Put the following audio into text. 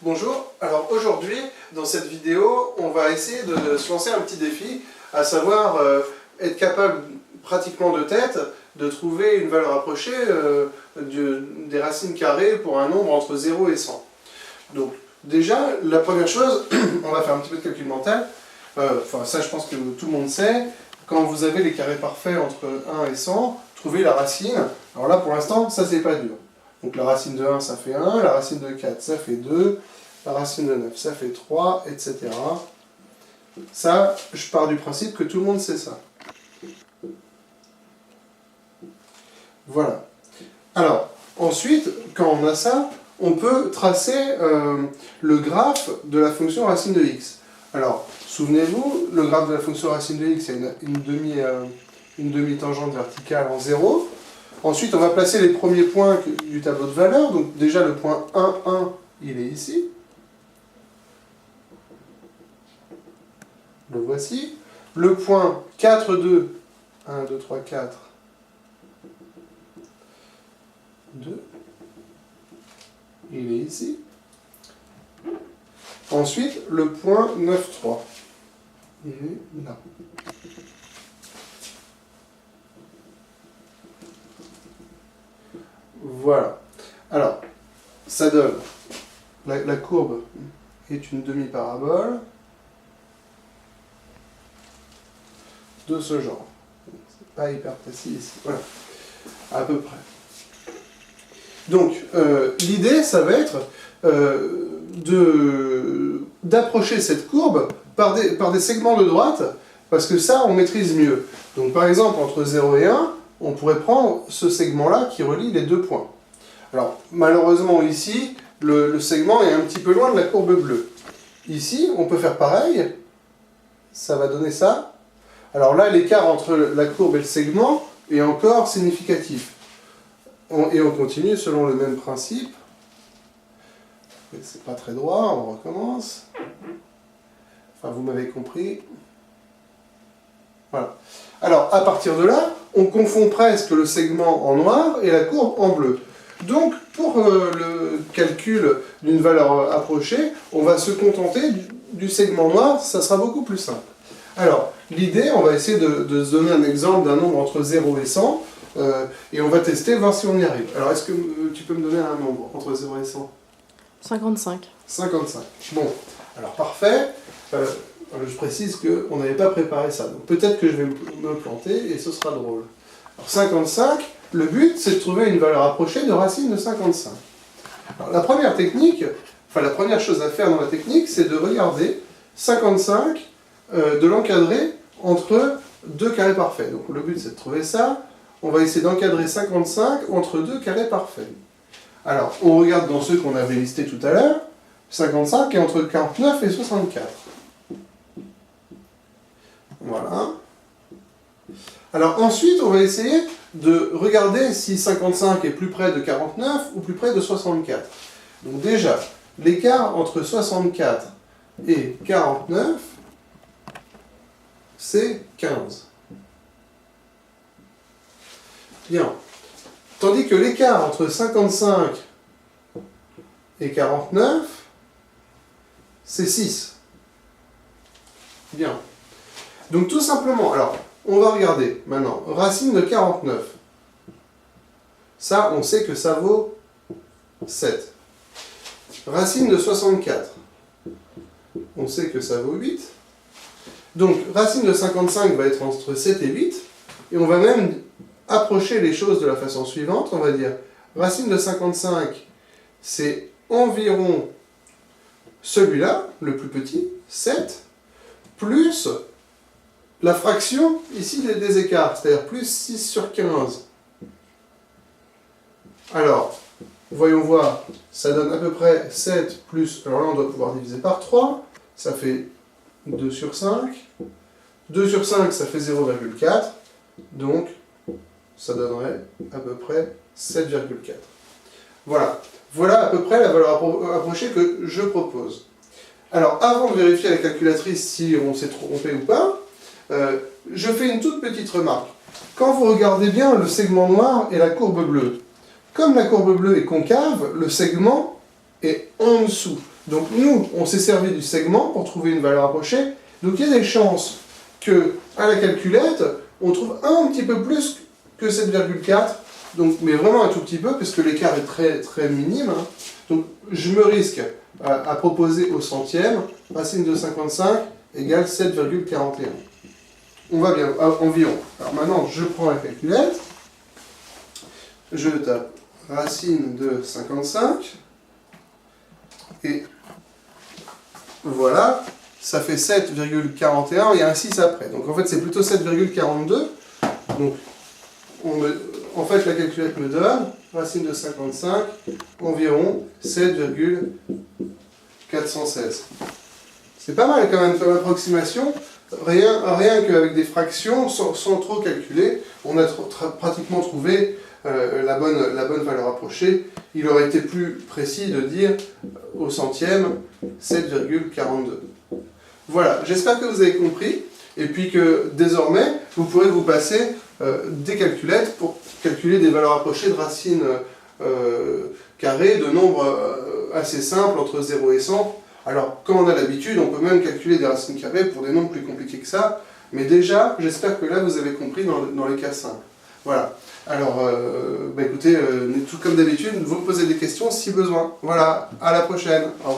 Bonjour, alors aujourd'hui, dans cette vidéo, on va essayer de se lancer un petit défi, à savoir être capable, pratiquement de tête, de trouver une valeur approchée des racines carrées pour un nombre entre 0 et 100. Donc déjà, la première chose, on va faire un petit peu de calcul mental, ça je pense que tout le monde sait, quand vous avez les carrés parfaits entre 1 et 100, trouvez la racine. Alors là pour l'instant, ça c'est pas dur. Donc la racine de 1 ça fait 1, la racine de 4 ça fait 2, la racine de 9 ça fait 3, etc. Ça, je pars du principe que tout le monde sait ça. Voilà. Alors, ensuite, quand on a ça, on peut tracer le graphe de la fonction racine de x. Alors, souvenez-vous, le graphe de la fonction racine de x, c'est une demi-tangente verticale en 0. Ensuite, on va placer les premiers points du tableau de valeurs. Donc déjà, le point 1, 1, il est ici. Le voici. Le point 4, 2, 1, 2, 3, 4, 2, il est ici. Ensuite, le point 9, 3, il est là. Voilà. Alors, ça donne, la courbe est une demi-parabole de ce genre. C'est pas hyper précis ici. Voilà. À peu près. Donc, l'idée, ça va être d'approcher cette courbe par des segments de droite, parce que ça, on maîtrise mieux. Donc, par exemple, entre 0 et 1, on pourrait prendre ce segment-là qui relie les deux points. Alors, malheureusement, ici, le segment est un petit peu loin de la courbe bleue. Ici, on peut faire pareil. Ça va donner ça. Alors là, l'écart entre la courbe et le segment est encore significatif. Et on continue selon le même principe. C'est pas très droit, on recommence. Enfin, vous m'avez compris. Voilà. Alors, à partir de là, on confond presque le segment en noir et la courbe en bleu. Donc, pour le calcul d'une valeur approchée, on va se contenter du segment noir, ça sera beaucoup plus simple. Alors, l'idée, on va essayer de se donner un exemple d'un nombre entre 0 et 100, et on va tester, voir si on y arrive. Alors, est-ce que tu peux me donner un nombre entre 0 et 100 ? 55. 55. Bon, alors parfait. Je précise qu'on n'avait pas préparé ça, donc peut-être que je vais me planter et ce sera drôle. Alors 55, le but c'est de trouver une valeur approchée de racine de 55. Alors, la première chose à faire dans la technique, c'est de regarder 55, de l'encadrer entre deux carrés parfaits. Donc le but c'est de trouver ça. On va essayer d'encadrer 55 entre deux carrés parfaits. Alors, on regarde dans ceux qu'on avait listés tout à l'heure, 55 est entre 49 et 64. Voilà. Alors ensuite, on va essayer de regarder si 55 est plus près de 49 ou plus près de 64. Donc déjà, l'écart entre 64 et 49, c'est 15. Bien. Tandis que l'écart entre 55 et 49, c'est 6. Bien. Donc tout simplement, alors, on va regarder maintenant, racine de 49. Ça, on sait que ça vaut 7. Racine de 64. On sait que ça vaut 8. Donc, racine de 55 va être entre 7 et 8. Et on va même approcher les choses de la façon suivante. On va dire, racine de 55, c'est environ celui-là, le plus petit, 7, plus la fraction ici des écarts, c'est-à-dire plus 6 sur 15. Alors, voyons voir, ça donne à peu près 7 plus, alors là on doit pouvoir diviser par 3, ça fait 2 sur 5. 2 sur 5, ça fait 0,4, donc ça donnerait à peu près 7,4. Voilà. Voilà à peu près la valeur approchée que je propose. Alors, avant de vérifier à la calculatrice si on s'est trompé ou pas, je fais une toute petite remarque. Quand vous regardez bien le segment noir et la courbe bleue, comme la courbe bleue est concave, le segment est en dessous. Donc nous, on s'est servi du segment pour trouver une valeur approchée. Donc il y a des chances que à la calculette, on trouve un petit peu plus que 7,4. Donc, mais vraiment un tout petit peu, parce que l'écart est très, très minime. Hein. Donc je me risque à proposer au centième, racine de 55 égale 7,41. On va bien, environ. Alors maintenant, je prends la calculette, je tape racine de 55, et voilà, ça fait 7,41, il y a un 6 après. Donc en fait, c'est plutôt 7,42. Donc, en fait, la calculette me donne, racine de 55, environ 7,416. C'est pas mal quand même comme approximation. Rien qu'avec des fractions, sans trop calculer, on a pratiquement trouvé la bonne valeur approchée. Il aurait été plus précis de dire au centième 7,42. Voilà, j'espère que vous avez compris, et puis que désormais, vous pourrez vous passer des calculettes pour calculer des valeurs approchées de racines carrées, de nombres assez simples, entre 0 et 100. Alors, quand on a l'habitude, on peut même calculer des racines carrées pour des nombres plus compliqués que ça, mais déjà, j'espère que là, vous avez compris dans les cas simples. Voilà. Alors, écoutez, tout comme d'habitude, vous me posez des questions si besoin. Voilà, à la prochaine. Au revoir.